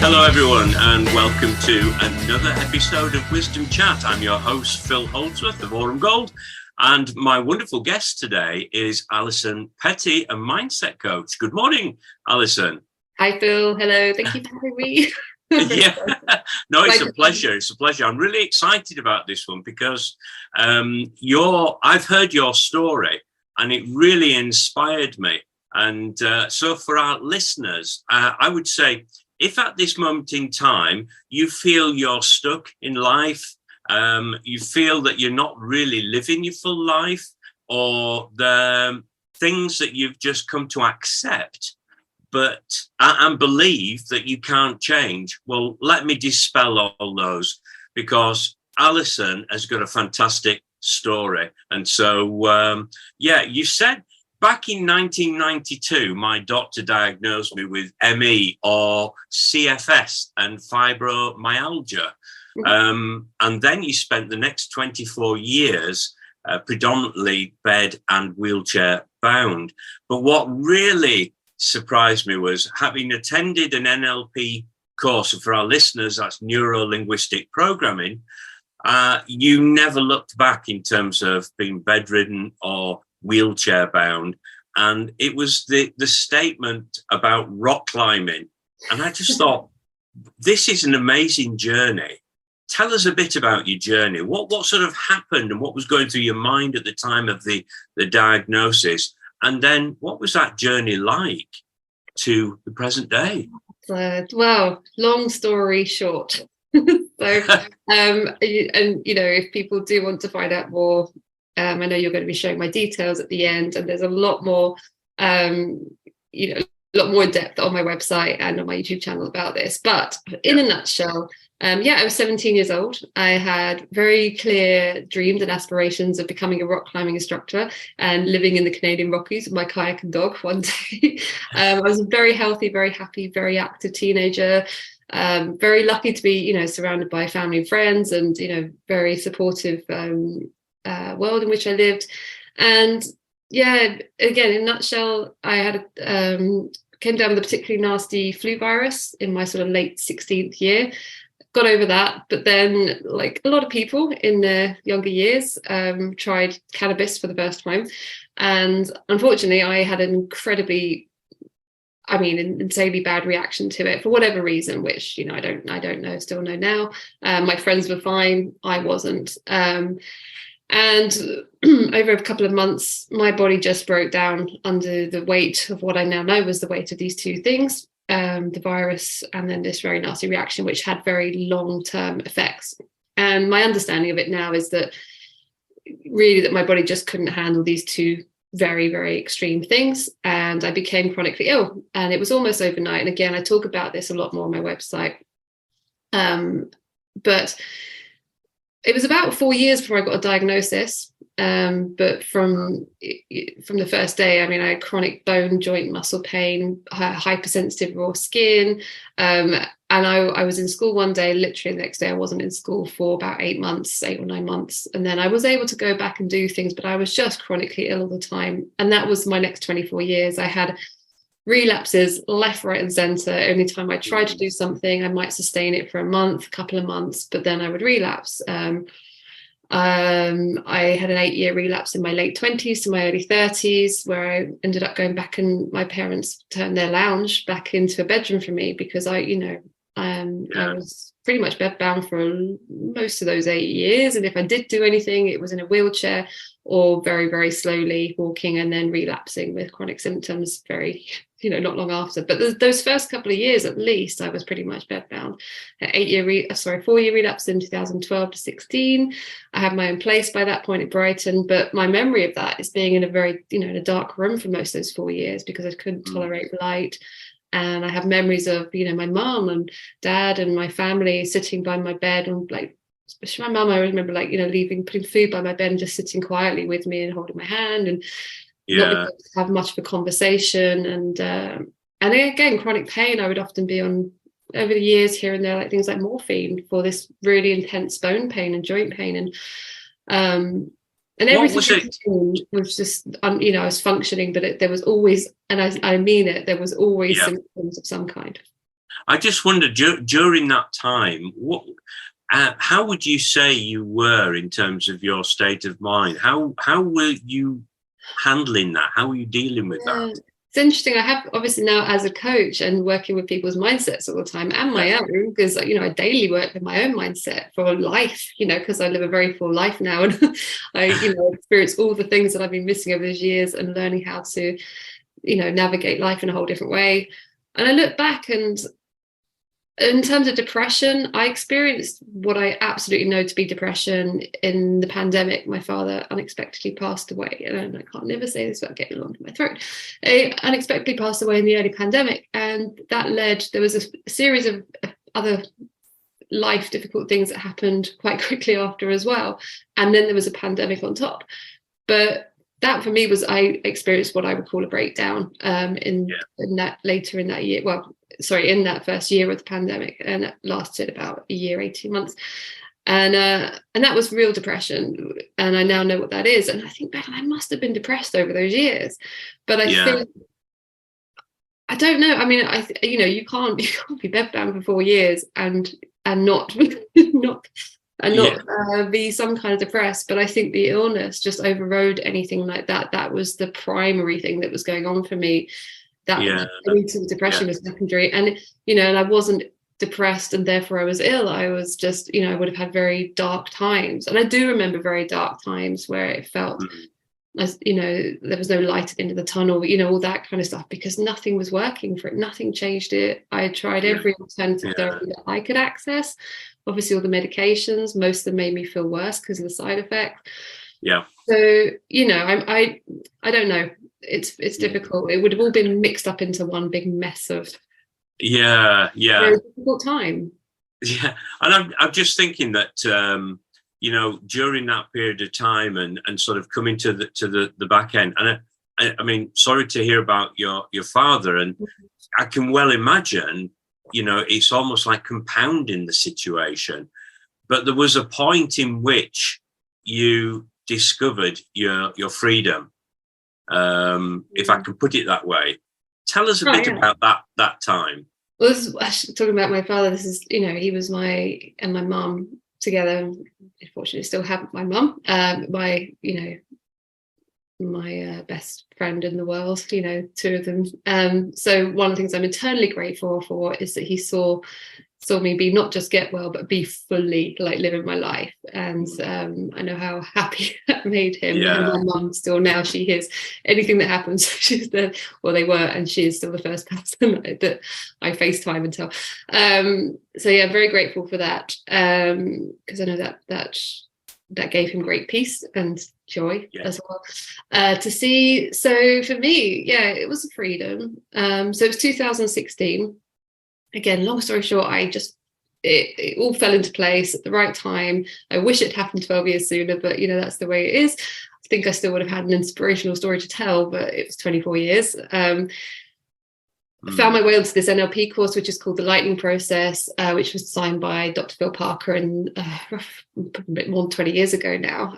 Hello everyone and welcome to another episode of Wisdom Chat. I'm your host Phil Holdsworth of Aurum Gold, and my wonderful guest today is Alison Petty, a mindset coach. Good morning, Alison. Hi Phil, hello, thank you for having me. Yeah, no, it's a pleasure. It's a pleasure. I'm really excited about this one because I've heard your story and it really inspired me. And so for our listeners, I would say, if at this moment in time you feel you're stuck in life, you feel that you're not really living your full life, or the things that you've just come to accept and believe that you can't change, well, let me dispel all those, because Alison has got a fantastic story. And so, you said, back in 1992, my doctor diagnosed me with ME or CFS and fibromyalgia. And then you spent the next 24 years predominantly bed and wheelchair bound. But what really surprised me was, having attended an NLP course, and for our listeners, that's neuro-linguistic programming, you never looked back in terms of being bedridden or wheelchair bound. And it was the statement about rock climbing. And I just thought, this is an amazing journey. Tell us a bit about your journey. What sort of happened and what was going through your mind at the time of the diagnosis? And then what was that journey like to the present day? Well, long story short. If people do want to find out more, I know you're going to be showing my details at the end, and there's a lot more, a lot more in depth on my website and on my YouTube channel about this. But in a nutshell, I was 17 years old. I had very clear dreams and aspirations of becoming a rock climbing instructor and living in the Canadian Rockies with my kayak and dog one day. I was a very healthy, very happy, very active teenager. Very lucky to be, surrounded by family and friends, and, very supportive world in which I lived. And again, in a nutshell, I had came down with a particularly nasty flu virus in my sort of late 16th year. Got over that, but then, like a lot of people in their younger years, tried cannabis for the first time, and unfortunately I had an insanely bad reaction to it for whatever reason, which I don't know, still know now. My friends were fine, I wasn't. And over a couple of months, my body just broke down under the weight of what I now know was the weight of these two things, the virus and then this very nasty reaction, which had very long-term effects. And my understanding of it now is that really that my body just couldn't handle these two very, very extreme things, and I became chronically ill, and it was almost overnight. And again, I talk about this a lot more on my website, but it was about 4 years before I got a diagnosis. But from the first day, I had chronic bone, joint, muscle pain, hypersensitive raw skin. And I was in school one day, literally the next day I wasn't in school for about 8 or 9 months. And then I was able to go back and do things, but I was just chronically ill all the time. And that was my next 24 years. I had relapses left, right and center. Only time I tried to do something, I might sustain it for a month, a couple of months, but then I would relapse. I had an 8-year relapse in my late 20s to my early 30s, where I ended up going back, and my parents turned their lounge back into a bedroom for me, because I was pretty much bedbound for most of those 8 years. And if I did do anything, it was in a wheelchair or very, very slowly walking, and then relapsing with chronic symptoms very, not long after. But those first couple of years, at least, I was pretty much bedbound. 4-year relapse in 2012 to 16. I had my own place by that point at Brighton, but my memory of that is being in a very, in a dark room for most of those 4 years, because I couldn't tolerate light. And I have memories of, my mum and dad and my family sitting by my bed, and especially my mum, I remember putting food by my bed and just sitting quietly with me and holding my hand, and not being able to have much of a conversation. And again, chronic pain, I would often be on, over the years here and there, things like morphine for this really intense bone pain and joint pain. And everything was just, I was functioning, but there was always, and I mean it, there was always symptoms of some kind. I just wondered during that time, how would you say you were in terms of your state of mind? How were you handling that? How were you dealing with that? It's interesting. I have obviously now, as a coach and working with people's mindsets all the time, and my own, because I daily work with my own mindset for life, because I live a very full life now, and I experience all the things that I've been missing over those years, and learning how to navigate life in a whole different way. And I look back, and in terms of depression, I experienced what I absolutely know to be depression in the pandemic. My father unexpectedly passed away, and I can't never say this without getting along to my throat. He unexpectedly passed away in the early pandemic, and that there was a series of other life difficult things that happened quite quickly after as well. And then there was a pandemic on top. But that for me was, I experienced what I would call a breakdown in that later in that year. In that first year of the pandemic, and it lasted about a year, 18 months. And that was real depression. And I now know what that is. And I think back, I must have been depressed over those years. But I think, I don't know. I mean, you can't be bedbound for 4 years and not be some kind of depressed. But I think the illness just overrode anything like that. That was the primary thing that was going on for me. That the depression was secondary, and and I wasn't depressed and therefore I was ill. I was just I would have had very dark times, and I do remember very dark times where it felt as there was no light at the end of the tunnel, all that kind of stuff, because nothing was working for it, nothing changed it. I had tried every alternative therapy that I could access, obviously all the medications, most of them made me feel worse because of the side effects. So I don't know, it's difficult. It would have all been mixed up into one big mess of very difficult time. And I'm just thinking that during that period of time and sort of coming to the back end, and I mean, sorry to hear about your father, and I can well imagine it's almost like compounding the situation. But there was a point in which you discovered your freedom, if I can put it that way. Tell us a bit about that time. Well, this is talking about my father. This is he was my mum together. Unfortunately, still have my mum, my best friend in the world, two of them. So one of the things I'm eternally grateful for is that he saw me be, not just get well, but be fully living my life. And I know how happy that made him. And my mum still now, she hears anything that happens. She's they were, and she is still the first person that I FaceTime and tell. So very grateful for that, because I know that gave him great peace and joy as well to see. So for me, it was a freedom. So it was 2016. Again, long story short, it all fell into place at the right time. I wish it happened 12 years sooner, but that's the way it is. I think I still would have had an inspirational story to tell, but it was 24 years. I found my way onto this NLP course, which is called the Lightning Process, which was designed by Dr. Phil Parker a bit more than 20 years ago now.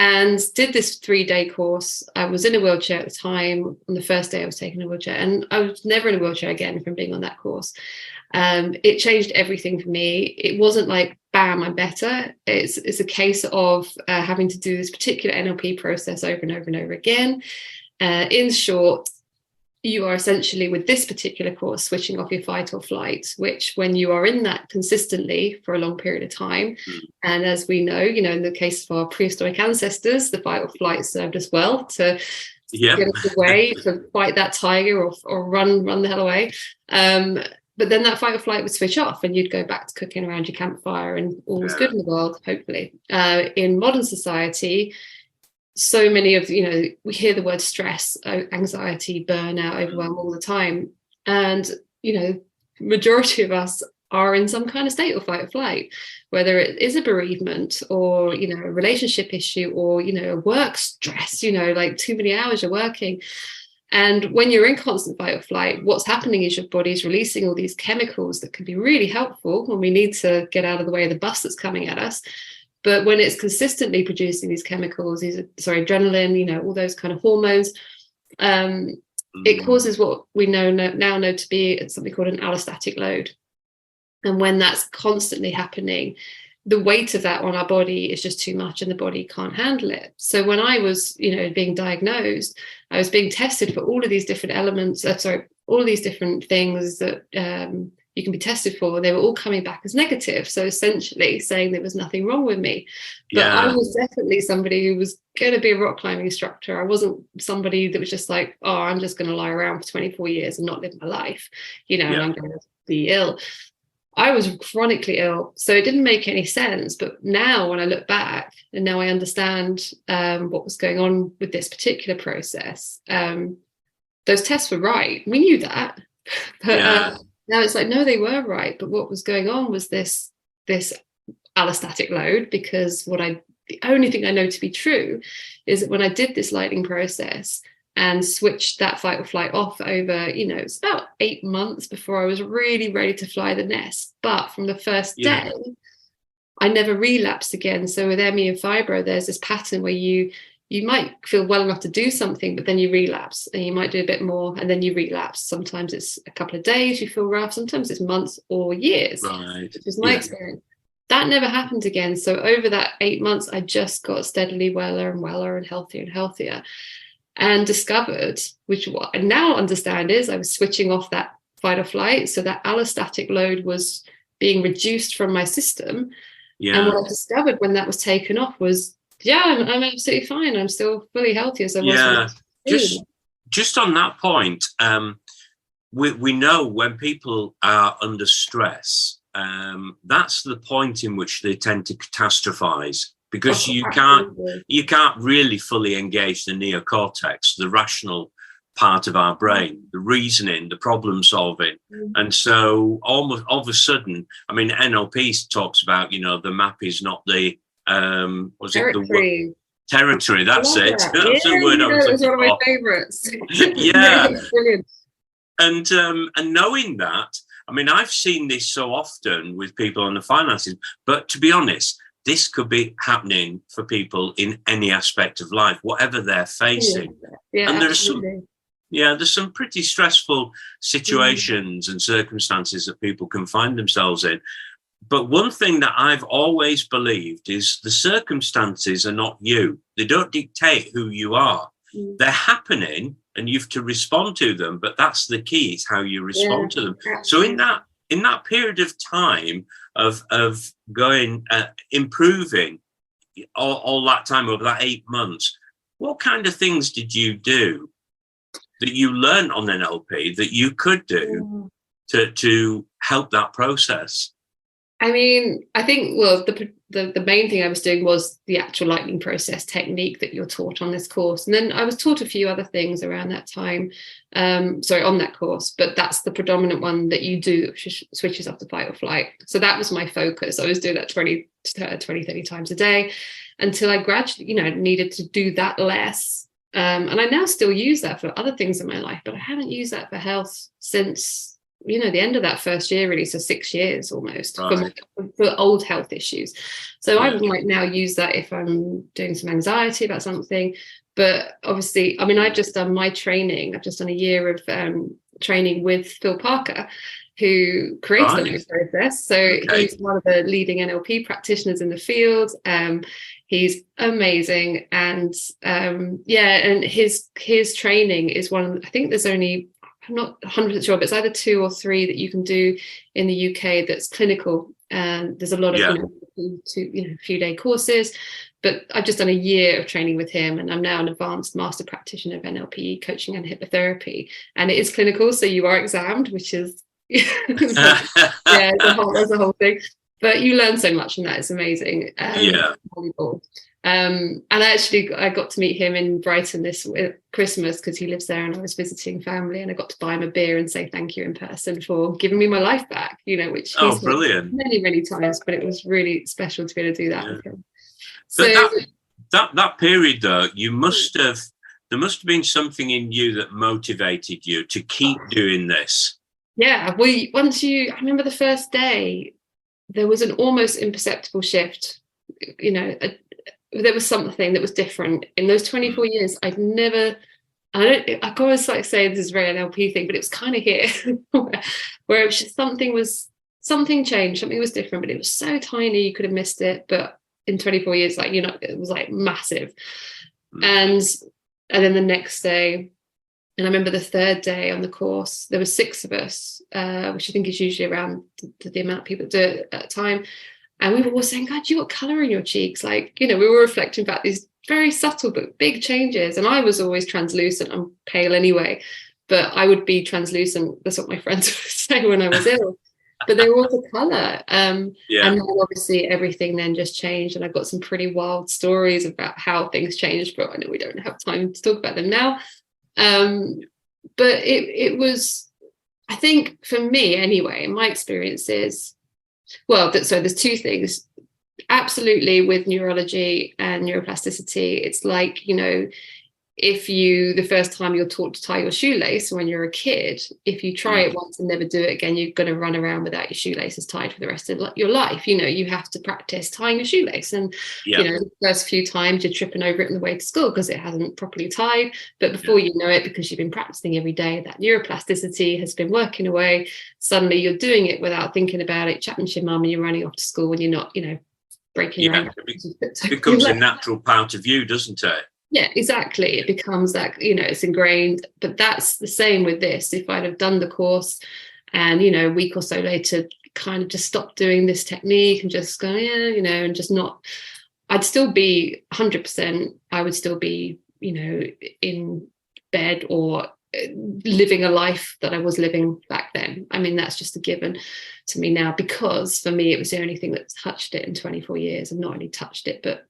And did this 3-day course. I was in a wheelchair at the time. On the first day I was taking a wheelchair, and I was never in a wheelchair again from being on that course. It changed everything for me. It wasn't like, bam, I'm better. It's a case of having to do this particular NLP process over and over and over again. In short, you are essentially, with this particular course, switching off your fight or flight, which when you are in that consistently for a long period of time, and as we know, in the case of our prehistoric ancestors, the fight or flight served us well to get us away, to fight that tiger or run the hell away. But then that fight or flight would switch off, and you'd go back to cooking around your campfire, and all was good in the world, hopefully. In modern society, so many of we hear the word stress, anxiety, burnout, overwhelm all the time, and majority of us are in some kind of state of fight or flight, whether it is a bereavement or a relationship issue or a work stress, like too many hours you're working. And when you're in constant fight or flight, what's happening is your body's releasing all these chemicals that can be really helpful when we need to get out of the way of the bus that's coming at us. But when it's consistently producing these chemicals, adrenaline, all those kind of hormones, it causes what we now know to be something called an allostatic load. And when that's constantly happening, the weight of that on our body is just too much and the body can't handle it. So when I was, being diagnosed, I was being tested for all of these different elements, all of these different things that you can be tested for. They were all coming back as negative. So essentially saying there was nothing wrong with me. But I was definitely somebody who was going to be a rock climbing instructor. I wasn't somebody that was just like, oh, I'm just going to lie around for 24 years and not live my life, and I'm going to be ill. I was chronically ill, so it didn't make any sense. But now when I look back and now I understand what was going on with this particular process, those tests were right. We knew that. But now it's like, no, they were right. But what was going on was this allostatic load, because the only thing I know to be true is that when I did this lightning process and switched that fight or flight off over, it's about 8 months before I was really ready to fly the nest. But from the first day, I never relapsed again. So with ME and fibro, there's this pattern where you might feel well enough to do something, but then you relapse, and you might do a bit more and then you relapse. Sometimes it's a couple of days you feel rough, sometimes it's months or years, which was my experience. That never happened again. So over that 8 months, I just got steadily weller and weller and healthier. And discovered, which what I now understand is I was switching off that fight or flight. So that allostatic load was being reduced from my system. And what I discovered when that was taken off was, I'm absolutely fine. I'm still fully healthy as I was. Just on that point, we know when people are under stress, that's the point in which they tend to catastrophize. Because you can't really fully engage the neocortex, the rational part of our brain, the reasoning, the problem solving. And so almost all of a sudden, NLP talks about, the map is not the territory. Territory, that's it. That's the word I was looking for. One of my favorites. Brilliant. And knowing that, I've seen this so often with people on the finances, but to be honest, this could be happening for people in any aspect of life, whatever they're facing. And there's some pretty stressful situations and circumstances that people can find themselves in. But one thing that I've always believed is the circumstances are not you. They don't dictate who you are. They're happening and you have to respond to them. But that's the key, is how you respond to them. So in that period of time of going, improving all that time over that 8 months, what kind of things did you do that you learned on NLP that you could do to help that process? I think, the main thing I was doing was the actual lightning process technique that you're taught on this course. And then I was taught a few other things around that time, on that course, but that's the predominant one that you do that switches off to fight or flight. So that was my focus. I was doing that 20, 30 times a day until I gradually, needed to do that less. And I now still use that for other things in my life, but I haven't used that for health since the end of that first year, really. So 6 years almost for old health issues. So I might now use that if I'm doing some anxiety about something. But obviously, I've just done my training. I've just done a year of training with Phil Parker, who creates the new process. So he's one of the leading NLP practitioners in the field. He's amazing. And and his training is one, I think there's only, I'm not 100% sure, but it's either 2 or 3 that you can do in the UK that's clinical. And there's a lot of few-day courses. But I've just done a year of training with him, and I'm now an advanced master practitioner of NLP coaching and hypnotherapy. And it is clinical, so you are examined, which is there's a whole thing. But you learn so much from that. It's amazing. And I got to meet him in Brighton this Christmas because he lives there, and I was visiting family, and I got to buy him a beer and say thank you in person for giving me my life back, which he's brilliant. Many times, but it was really special to be able to do that with him. But that period though, there must have been something in you that motivated you to keep doing this. Yeah, I remember the first day, there was an almost imperceptible shift. There was something that was different. In those 24 years, I'd never I always like say this is very NLP thing, but it was kind of here where it was just something changed, something was different, but it was so tiny you could have missed it. But in 24 years, like, you know, it was like massive. And then the next day, and I remember the third day on the course, there were 6 of us, which I think is usually around the amount of people that do it at a time. And we were all saying, God, you got colour in your cheeks. Like, you know, we were reflecting back these very subtle but big changes. And I was always translucent. I'm pale anyway, but I would be translucent. That's what my friends would say when I was ill. But they were all the colour. And then obviously everything then just changed. And I've got some pretty wild stories about how things changed, but I know we don't have time to talk about them now. But it was, I think for me anyway, in my experiences, well, so there's 2 things. Absolutely, with neurology and neuroplasticity, it's like, you know, if the first time you're taught to tie your shoelace when you're a kid, if you try it once and never do it again, you're going to run around without your shoelaces tied for the rest of your life. You know, you have to practice tying your shoelace. And, you know, the first few times you're tripping over it on the way to school because it hasn't properly tied. But before you know it, because you've been practicing every day, that neuroplasticity has been working away. Suddenly you're doing it without thinking about it, chatting to your mum, and you're running off to school when you're not, you know, breaking your own. It becomes a natural part of you, doesn't it? Yeah, exactly. It becomes that, you know, it's ingrained. But that's the same with this. If I'd have done the course and, you know, a week or so later kind of just stopped doing this technique and just go, yeah, you know, and just not, I'd still be 100%. I would still be, you know, in bed or living a life that I was living back then. I mean, that's just a given to me now, because for me, it was the only thing that's touched it in 24 years, and not only touched it, but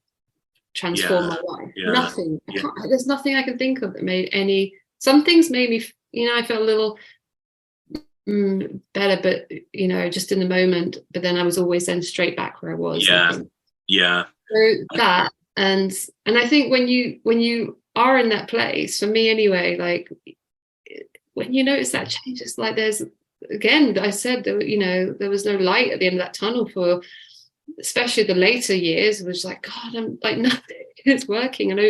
transform my life. Nothing. There's nothing I can think of that made any. Some things made me, you know, I felt a little better, but, you know, just in the moment. But then I was always then straight back where I was. So that, and I think when you are in that place, for me anyway, like when you notice that change, it's like there's, again, I said that, you know, there was no light at the end of that tunnel for, especially the later years. It was like, God, I'm like, nothing is working, and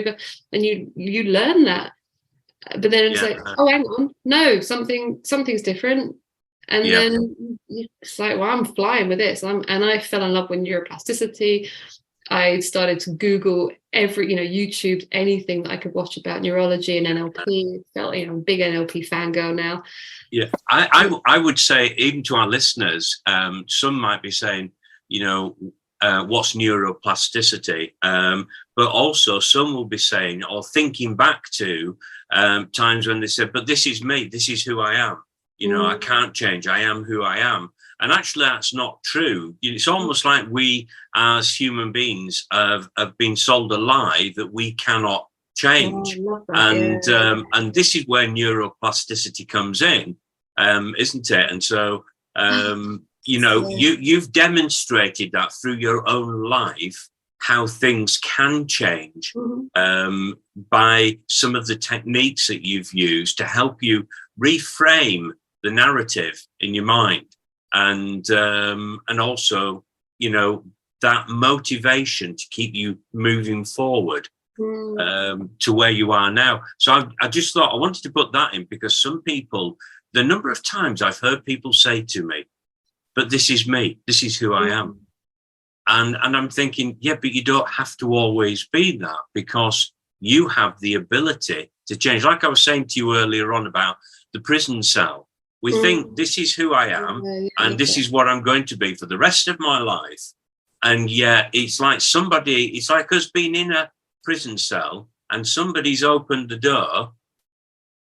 you learn that, but then it's like, oh, hang on, no, something's different, and then it's like, well, I'm flying with this. And I fell in love with neuroplasticity. I started to Google YouTube, anything that I could watch about neurology and NLP. Felt, you know, I'm a big NLP fangirl now. Yeah, I would say, even to our listeners, some might be saying, you know, what's neuroplasticity? But also some will be saying, or thinking back to times when they said, but this is me, this is who I am. You know, I can't change, I am who I am. And actually that's not true. It's almost like we as human beings have been sold a lie that we cannot change. And this is where neuroplasticity comes in, isn't it? And so, you know, you've demonstrated that through your own life, how things can change by some of the techniques that you've used to help you reframe the narrative in your mind, and also, you know, that motivation to keep you moving forward to where you are now. So I just thought I wanted to put that in, because some people, the number of times I've heard people say to me, but this is me, this is who I am. And I'm thinking, yeah, but you don't have to always be that, because you have the ability to change. Like I was saying to you earlier on about the prison cell, we think this is who I am, and this is what I'm going to be for the rest of my life. And yet it's like it's like us being in a prison cell and somebody's opened the door,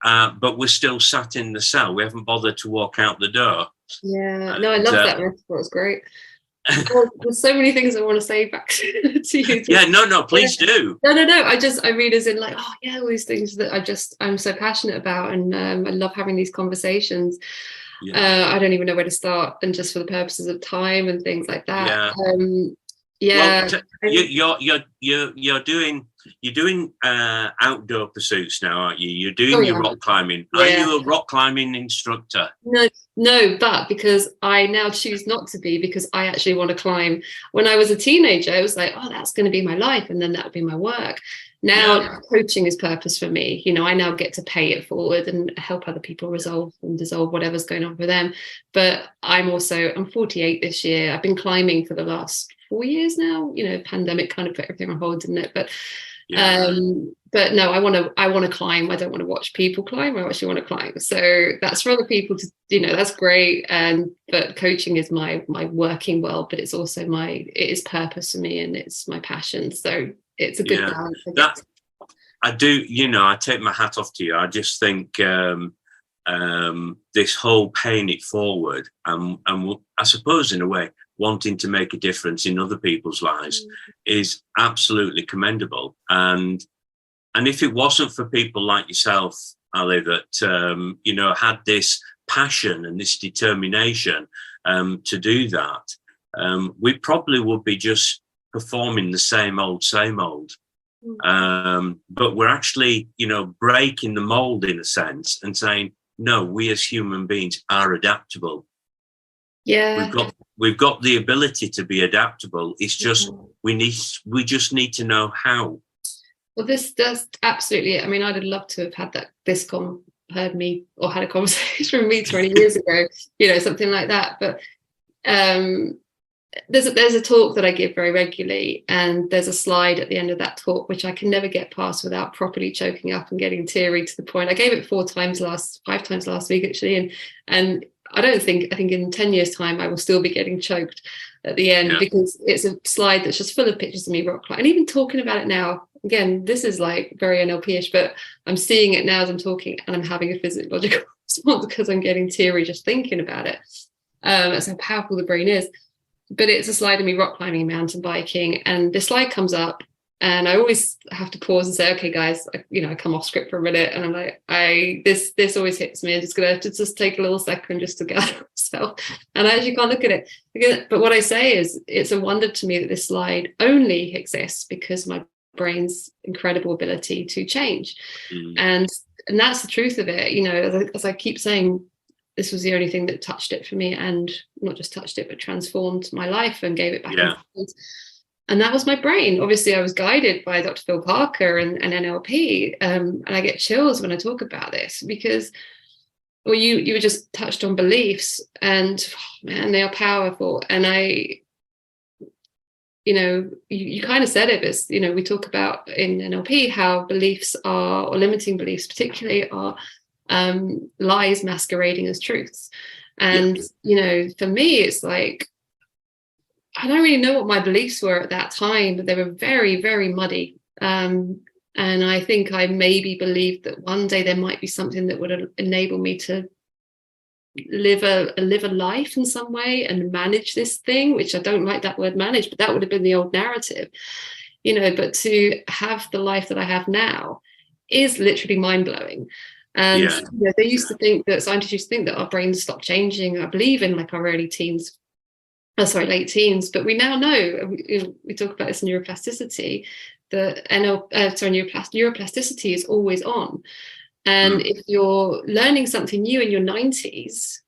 but we're still sat in the cell. We haven't bothered to walk out the door. Yeah, no, I love that metaphor. It's great. Well, there's so many things I want to say back to you. Yeah, no, please do. No. I mean, as in like, oh yeah, all these things that I'm so passionate about, and I love having these conversations. I don't even know where to start, and just for the purposes of time and things like that. Well, you're doing you're doing outdoor pursuits now, aren't you? You're doing your rock climbing. Yeah. Are you a rock climbing instructor? No, but because I now choose not to be, because I actually want to climb. When I was a teenager, I was like, oh, that's going to be my life, and then that would be my work. Now coaching is purpose for me. You know, I now get to pay it forward and help other people resolve and dissolve whatever's going on for them. But I'm 48 this year. I've been climbing for the last 4 years now. You know, pandemic kind of put everything on hold, didn't it? But no, I want to climb. I don't want to watch people climb. I actually want to climb. So that's for other people to, you know, that's great. But coaching is my working world, but it's also it is purpose for me, and it's my passion. So it's a good balance. That I do, you know, I take my hat off to you. I just think this whole paying it forward, and I suppose in a way wanting to make a difference in other people's lives is absolutely commendable. And if it wasn't for people like yourself, Ali, that you know, had this passion and this determination to do that, we probably would be just performing the same old. But we're actually, you know, breaking the mold in a sense and saying, no, we as human beings are adaptable. Yeah, we've got the ability to be adaptable. It's just we just need to know how. Well, that's absolutely it. I mean, I'd have loved to have had heard me or had a conversation with me 20 years ago, you know, something like that. But there's a talk that I give very regularly, and there's a slide at the end of that talk which I can never get past without properly choking up and getting teary to the point. I gave it 5 times last week actually, and I think in 10 years time I will still be getting choked at the end, because it's a slide that's just full of pictures of me rock climbing. And even talking about it now, again, this is like very NLP-ish, but I'm seeing it now as I'm talking, and I'm having a physiological response because I'm getting teary just thinking about it. That's how powerful the brain is. But it's a slide of me rock climbing and mountain biking, and this slide comes up, and I always have to pause and say, okay guys, I come off script for a minute, and I'm like, this always hits me. I'm just gonna have to just take a little second just to gather myself, and I actually can't look at it. But what I say is, it's a wonder to me that this slide only exists because my brain's incredible ability to change. And that's the truth of it. You know, as I keep saying, this was the only thing that touched it for me, and not just touched it, but transformed my life and gave it back. And that was my brain. Obviously, I was guided by Dr. Phil Parker and NLP. And I get chills when I talk about this, because, well, you were just touched on beliefs, and man, they are powerful. And you kind of said it, but, you know, we talk about in NLP how beliefs are, or limiting beliefs particularly, are lies masquerading as truths. And you know, for me, it's like, I don't really know what my beliefs were at that time, but they were very, very muddy. And I think I maybe believed that one day there might be something that would enable me to live a life in some way and manage this thing, which I don't like that word manage, but that would have been the old narrative, you know. But to have the life that I have now is literally mind-blowing. And you know, they used to think that scientists used to think that our brains stop changing, I believe, in like our late teens, but we now know, we talk about this in neuroplasticity, that neuroplasticity is always on. And if you're learning something new in your 90s,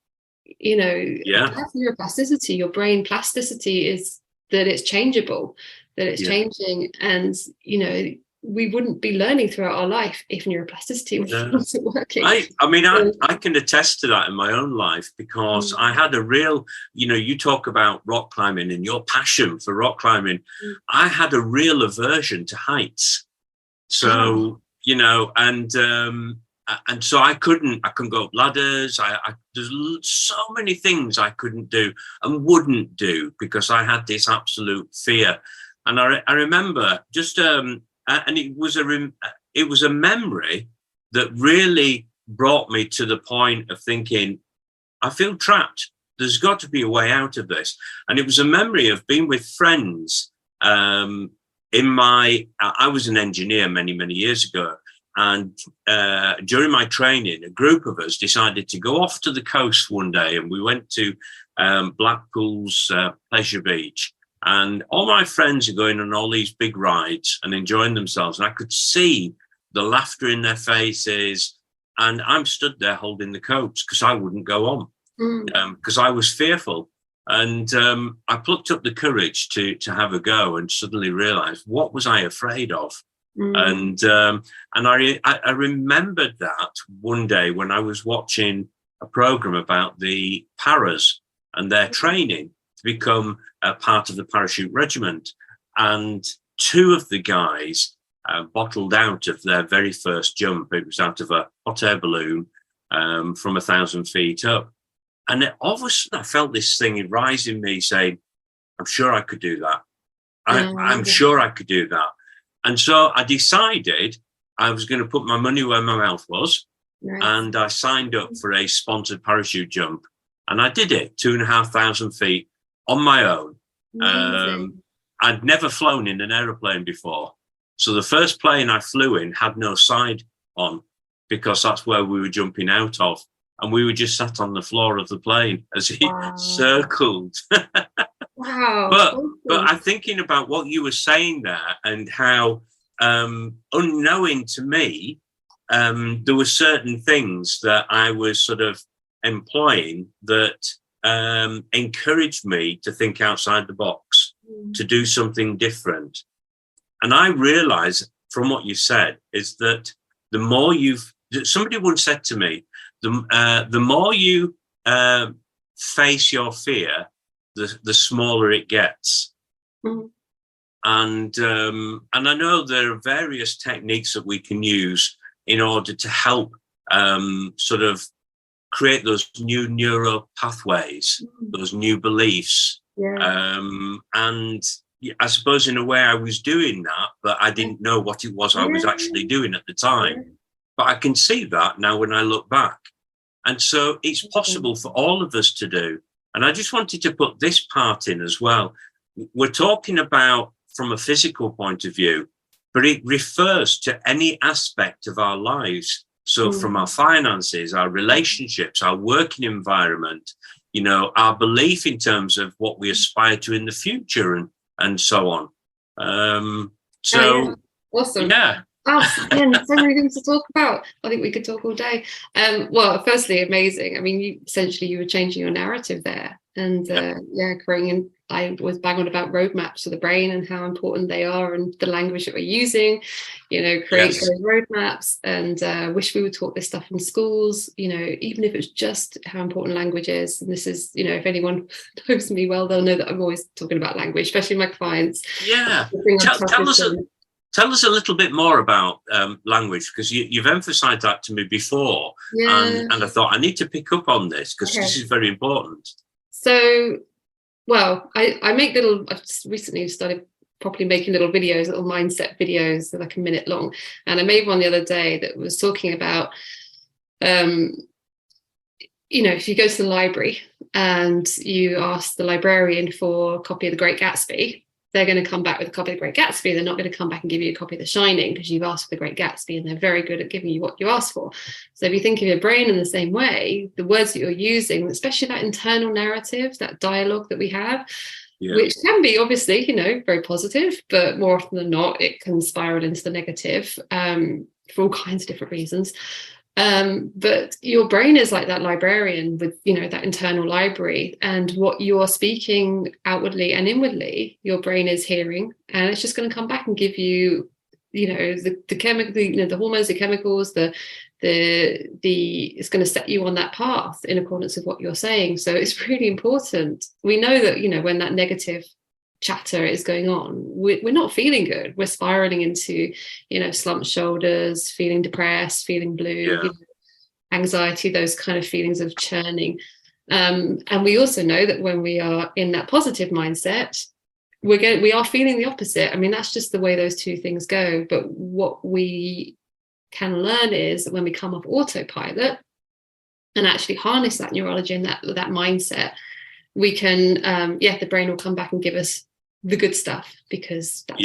you know, that's neuroplasticity. Your brain plasticity is that it's changeable, that it's changing. And, you know, we wouldn't be learning throughout our life if neuroplasticity wasn't working. I can attest to that in my own life, because I had a real, you know, you talk about rock climbing and your passion for rock climbing. I had a real aversion to heights. So, you know, and so I couldn't go up ladders. There's so many things I couldn't do and wouldn't do because I had this absolute fear. And I remember just, and it was a memory that really brought me to the point of thinking, I feel trapped. There's got to be a way out of this. And it was a memory of being with friends. I was an engineer many, many years ago. And during my training, a group of us decided to go off to the coast one day, and we went to Blackpool's Pleasure Beach. And all my friends are going on all these big rides and enjoying themselves. And I could see the laughter in their faces. And I'm stood there holding the coats because I wouldn't go on because I was fearful. And I plucked up the courage to have a go and suddenly realized, what was I afraid of? And I remembered that one day when I was watching a program about the paras and their training to become a part of the parachute regiment. And two of the guys bottled out of their very first jump. It was out of a hot air balloon from 1,000 feet up. And all of a sudden I felt this thing rise in me saying, I'm sure I could do that. I'm sure I could do that. And so I decided I was going to put my money where my mouth was. Nice. And I signed up for a sponsored parachute jump. And I did it 2,500 feet on my own. I'd never flown in an aeroplane before. So the first plane I flew in had no side on because that's where we were jumping out of. And we were just sat on the floor of the plane as it circled. Wow. But I'm thinking about what you were saying there and how unknowing to me, there were certain things that I was sort of employing that encouraged me to think outside the box, to do something different. And I realize from what you said is that the more somebody once said to me, the more you face your fear, the smaller it gets. And I know there are various techniques that we can use in order to help sort of create those new neural pathways, those new beliefs. And I suppose in a way I was doing that, but I didn't know what it was I was actually doing at the time. But I can see that now when I look back. And so it's possible for all of us to do. And I just wanted to put this part in as well. We're talking about from a physical point of view, but it refers to any aspect of our lives. So from our finances, our relationships, our working environment, you know, our belief in terms of what we aspire to in the future and so on. Awesome. Yeah. Again, so many things to talk about. I think we could talk all day. Well, firstly, amazing. I mean, you were changing your narrative there, and creating. I was bang on about roadmaps for the brain and how important they are, and the language that we're using. You know, create those roadmaps, and wish we would taught this stuff in schools. You know, even if it's just how important language is. And this is, you know, if anyone knows me well, they'll know that I'm always talking about language, especially my clients. Yeah. Tell us a little bit more about language, because you've emphasized that to me before. And I thought I need to pick up on this because this is very important. So, well, I just recently started properly making little videos, little mindset videos that are like a minute long. And I made one the other day that was talking about, you know, if you go to the library and you ask the librarian for a copy of The Great Gatsby, they're going to come back with a copy of The Great Gatsby. They're not going to come back and give you a copy of The Shining because you've asked for The Great Gatsby, and they're very good at giving you what you asked for. So if you think of your brain in the same way, the words that you're using, especially that internal narrative, that dialogue that we have, which can be obviously, you know, very positive, but more often than not, it can spiral into the negative for all kinds of different reasons. But your brain is like that librarian with, you know, that internal library, and what you're speaking outwardly and inwardly, your brain is hearing, and it's just going to come back and give you, you know, the chemical, you know, the hormones, the chemicals, it's going to set you on that path in accordance with what you're saying. So it's really important. We know that, you know, when that negative chatter is going on, we're not feeling good. We're spiraling into, you know, slumped shoulders, feeling depressed, feeling blue, you know, anxiety, those kind of feelings of churning. And we also know that when we are in that positive mindset, we are feeling the opposite. I mean, that's just the way those two things go. But what we can learn is that when we come off autopilot and actually harness that neurology and that mindset, we can, the brain will come back and give us the good stuff, because that's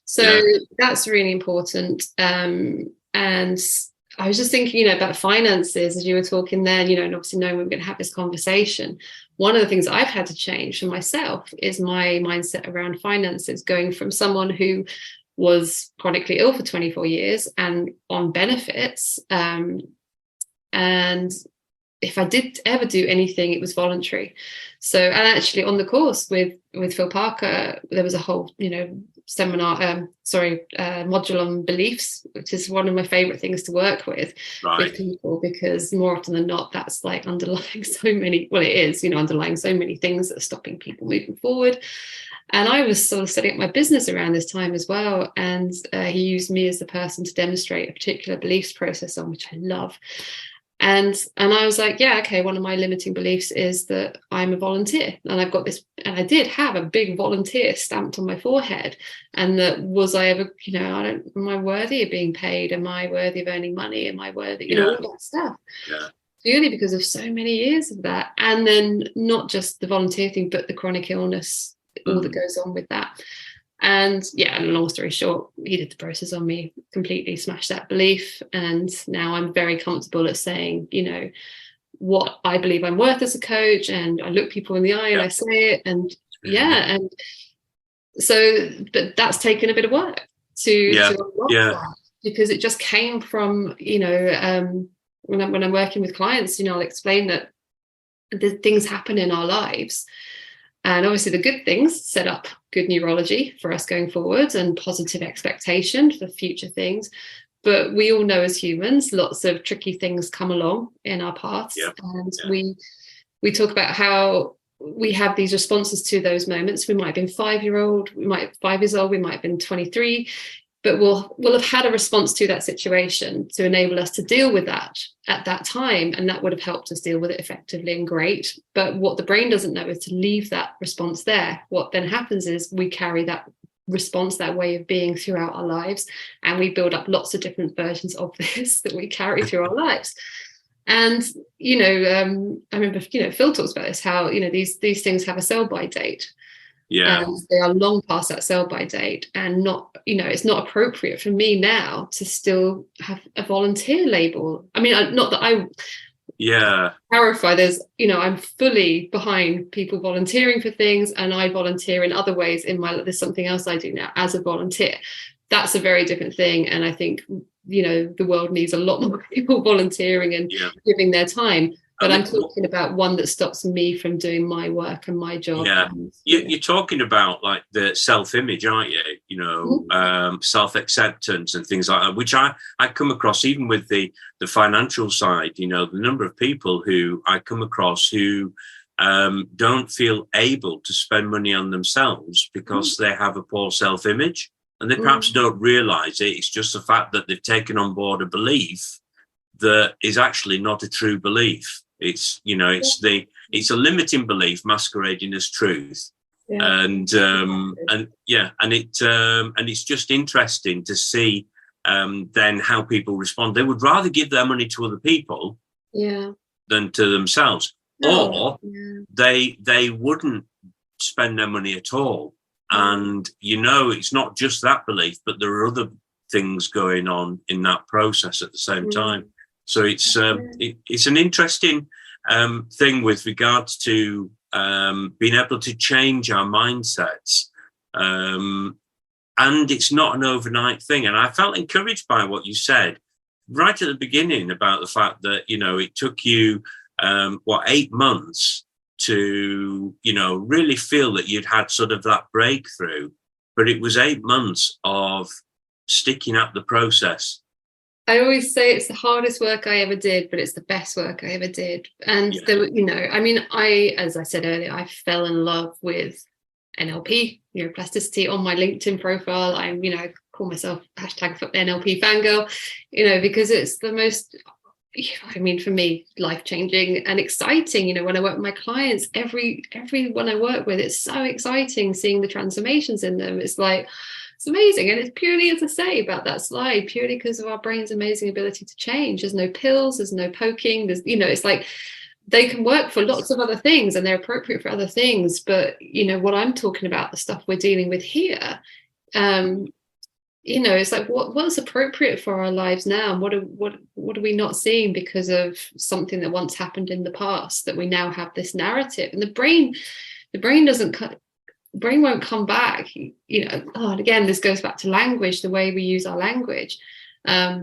so that's really important. And I was just thinking, about finances as you were talking then, and obviously knowing we were going to have this conversation. One of the things I've had to change for myself is my mindset around finances, going from someone who was chronically ill for 24 years and on benefits. And if I did ever do anything, it was voluntary. So, and actually on the course with Phil Parker, there was a whole, seminar, module on beliefs, which is one of my favorite things to work with people, because more often than not, that's like underlying so many, well, it is, underlying so many things that are stopping people moving forward. And I was sort of setting up my business around this time as well. And he used me as the person to demonstrate a particular beliefs process on, which I love. And I was like, yeah, okay, one of my limiting beliefs is that I'm a volunteer. And I've got this, and I did have a big volunteer stamped on my forehead. And that was I ever, am I worthy of being paid? Am I worthy of earning money? Am I worthy, all that stuff. Yeah. Purely because of so many years of that. And then not just the volunteer thing, but the chronic illness, all that goes on with that. And long story short, he did the process on me, completely smashed that belief. And now I'm very comfortable at saying, what I believe I'm worth as a coach. And I look people in the eye and I say it. And and so, but that's taken a bit of work to unlock that, because it just came from, when I'm working with clients, I'll explain that the things happen in our lives. And obviously the good things set up good neurology for us going forward and positive expectation for future things. But we all know as humans, lots of tricky things come along in our paths. And we talk about how we have these responses to those moments. We might have been 5 years old, we might have been 23, but we'll have had a response to that situation to enable us to deal with that at that time. And that would have helped us deal with it effectively and great. But what the brain doesn't know is to leave that response there. What then happens is we carry that response, that way of being throughout our lives. And we build up lots of different versions of this that we carry through our lives. And, I remember, Phil talks about this, how, these things have a sell-by date. And they are long past that sell-by date, and not, it's not appropriate for me now to still have a volunteer label. I mean, not that I clarify, there's, I'm fully behind people volunteering for things, and I volunteer in other ways in my, there's something else I do now as a volunteer. That's a very different thing. And I think, the world needs a lot more people volunteering and giving their time. But I'm talking about one that stops me from doing my work and my job. You're talking about like the self-image, aren't you? Self-acceptance and things like that, which I come across even with the financial side. The number of people who I come across who don't feel able to spend money on themselves because they have a poor self-image, and they perhaps don't realise it. It's just the fact that they've taken on board a belief that is actually not a true belief. It's it's a limiting belief masquerading as truth, and it's just interesting to see then how people respond. They would rather give their money to other people than to themselves, or they wouldn't spend their money at all. And it's not just that belief, but there are other things going on in that process at the same time. So it's an interesting thing with regards to being able to change our mindsets, and it's not an overnight thing. And I felt encouraged by what you said right at the beginning about the fact that it took you 8 months to really feel that you'd had sort of that breakthrough, but it was 8 months of sticking at the process. I always say it's the hardest work I ever did, but it's the best work I ever did. And as I said earlier, I fell in love with NLP, neuroplasticity, on my LinkedIn profile. I call myself #NLP fangirl, because it's the most, for me, life-changing and exciting. When I work with my clients, everyone I work with, it's so exciting seeing the transformations in them. It's like, it's amazing. And it's purely, as I say about that slide, purely because of our brain's amazing ability to change. There's no pills, there's no poking, there's, it's like they can work for lots of other things and they're appropriate for other things. But, what I'm talking about, the stuff we're dealing with here, it's like what's appropriate for our lives now, and what are we not seeing because of something that once happened in the past, that we now have this narrative. And the brain won't come back, and again, this goes back to language, the way we use our language. I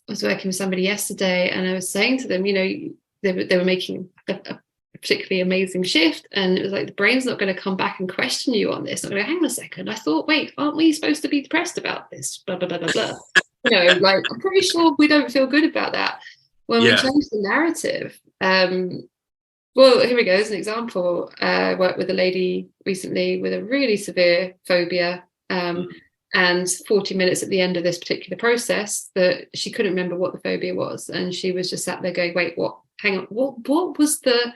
was working with somebody yesterday, and I was saying to them, they were making a particularly amazing shift, and it was like, the brain's not going to come back and question you on this. I'm going to hang on a second, I thought, wait, aren't we supposed to be depressed about this, blah blah blah blah blah. Like, I'm pretty sure we don't feel good about that when we change the narrative. Well, here we go, as an example. I worked with a lady recently with a really severe phobia, and 40 minutes at the end of this particular process, that she couldn't remember what the phobia was, and she was just sat there going, wait, what, hang on, what was the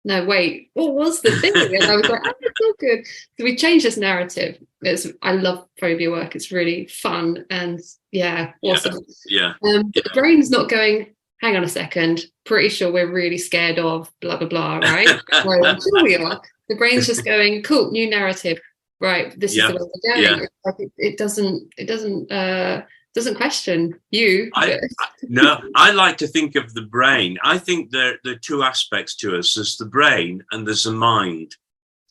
what was the thing? And I was like, oh, it's all good. So we changed this narrative. I love phobia work. It's really fun, and awesome. The brain's not going, hang on a second, pretty sure we're really scared of blah blah blah, right? Well, I'm sure we are. The brain's just going, cool, new narrative, right? This is the way we're going. Like it doesn't question you. I like to think of the brain. I think there are two aspects to us. There's the brain and there's the mind.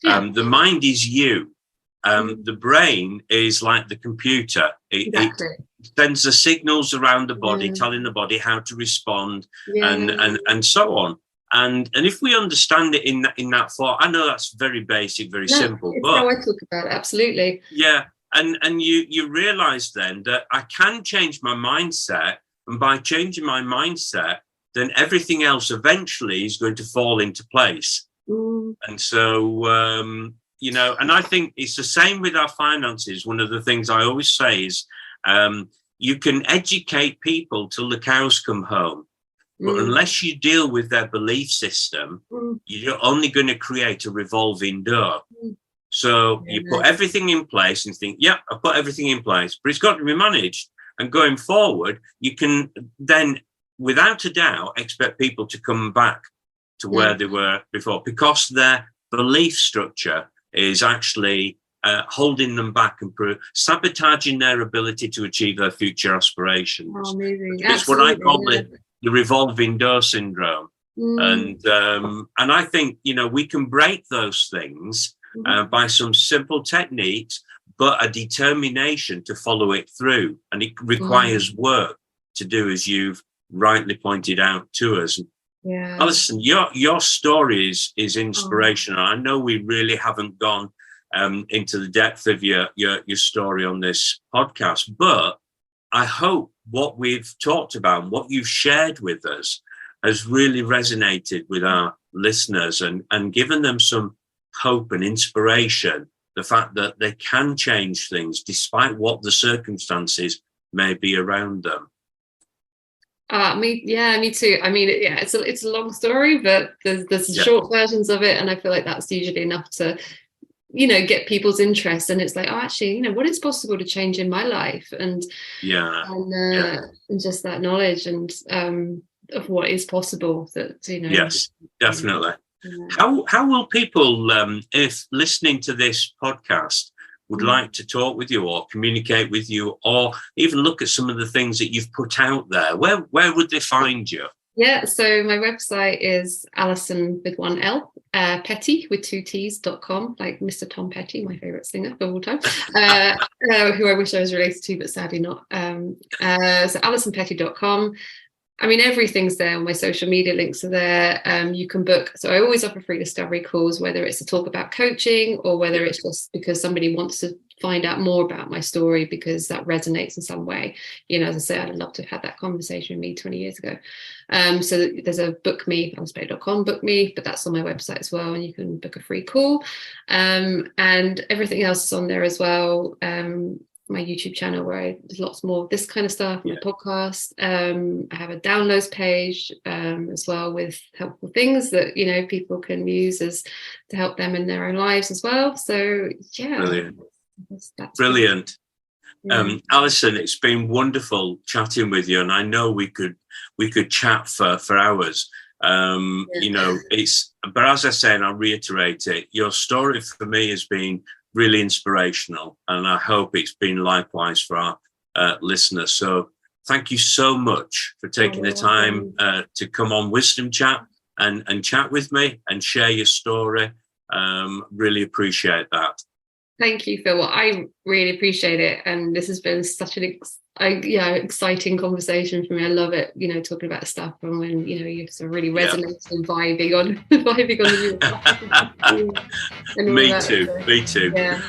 The mind is you. The brain is like the computer. It sends the signals around the body, telling the body how to respond, and so on. And if we understand it in that form, I know that's very basic, very simple. It's how I talk about it. Absolutely. Yeah. And you realize then that I can change my mindset, and by changing my mindset, then everything else eventually is going to fall into place. And so, and I think it's the same with our finances. One of the things I always say is, you can educate people till the cows come home, but unless you deal with their belief system, you're only going to create a revolving door. So you put everything in place and think, I put everything in place, but it's got to be managed. And going forward, you can then, without a doubt, expect people to come back to where they were before, because their belief structure is actually holding them back and sabotaging their ability to achieve their future aspirations. Oh, amazing. It's what I call the revolving door syndrome. And I think, we can break those things by some simple techniques, but a determination to follow it through. And it requires work to do, as you've rightly pointed out to us. Yeah. Alison, your story is inspirational. I know we really haven't gone into the depth of your story on this podcast, but I hope what we've talked about, what you've shared with us, has really resonated with our listeners and given them some hope and inspiration, the fact that they can change things despite what the circumstances may be around them. Me too. I mean, it's a long story, but there's short versions of it, and I feel like that's usually enough to, get people's interest. And it's like, oh, actually, what is possible to change in my life, and just that knowledge and of what is possible. That Yes, definitely. How will people, if listening to this podcast, would like to talk with you or communicate with you, or even look at some of the things that you've put out there, where would they find you? Yeah, so my website is Alison with one L, Petty with two T's.com, like Mr. Tom Petty, my favourite singer of all time, who I wish I was related to, but sadly not. So AlisonPetty.com. I mean, everything's there. My social media links are there. You can book. So I always offer free discovery calls, whether it's to talk about coaching or whether it's just because somebody wants to find out more about my story because that resonates in some way. As I say, I'd love to have had that conversation with me 20 years ago. So there's a book me, AlisonPetty.com, book me, but that's on my website as well. And you can book a free call. And everything else is on there as well. My YouTube channel where there's lots more of this kind of stuff, my podcast. I have a downloads page as well with helpful things that people can use to help them in their own lives as well. So brilliant. Brilliant. Alison, it's been wonderful chatting with you, and I know we could chat for hours. But as I say, and I'll reiterate it, your story for me has been really inspirational, and I hope it's been likewise for our listeners. So thank you so much for taking the time to come on Wisdom Chat and chat with me and share your story. Really appreciate that. Thank you, Phil. Well, I really appreciate it, and this has been such an exciting conversation for me. I love it, talking about stuff, and when you sort of really resonate and vibing on the Me too. Yeah.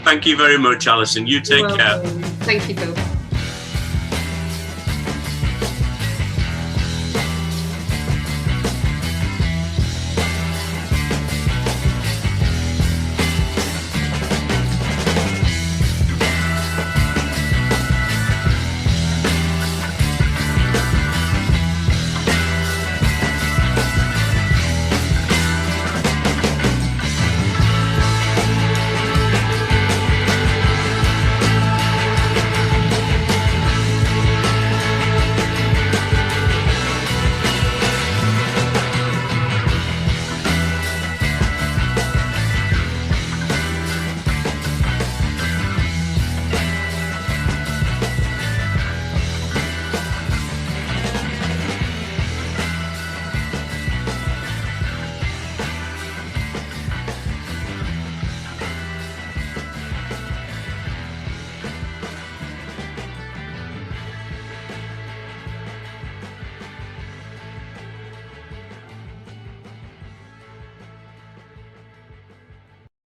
Thank you very much, Alison. You take care. Thank you, Phil.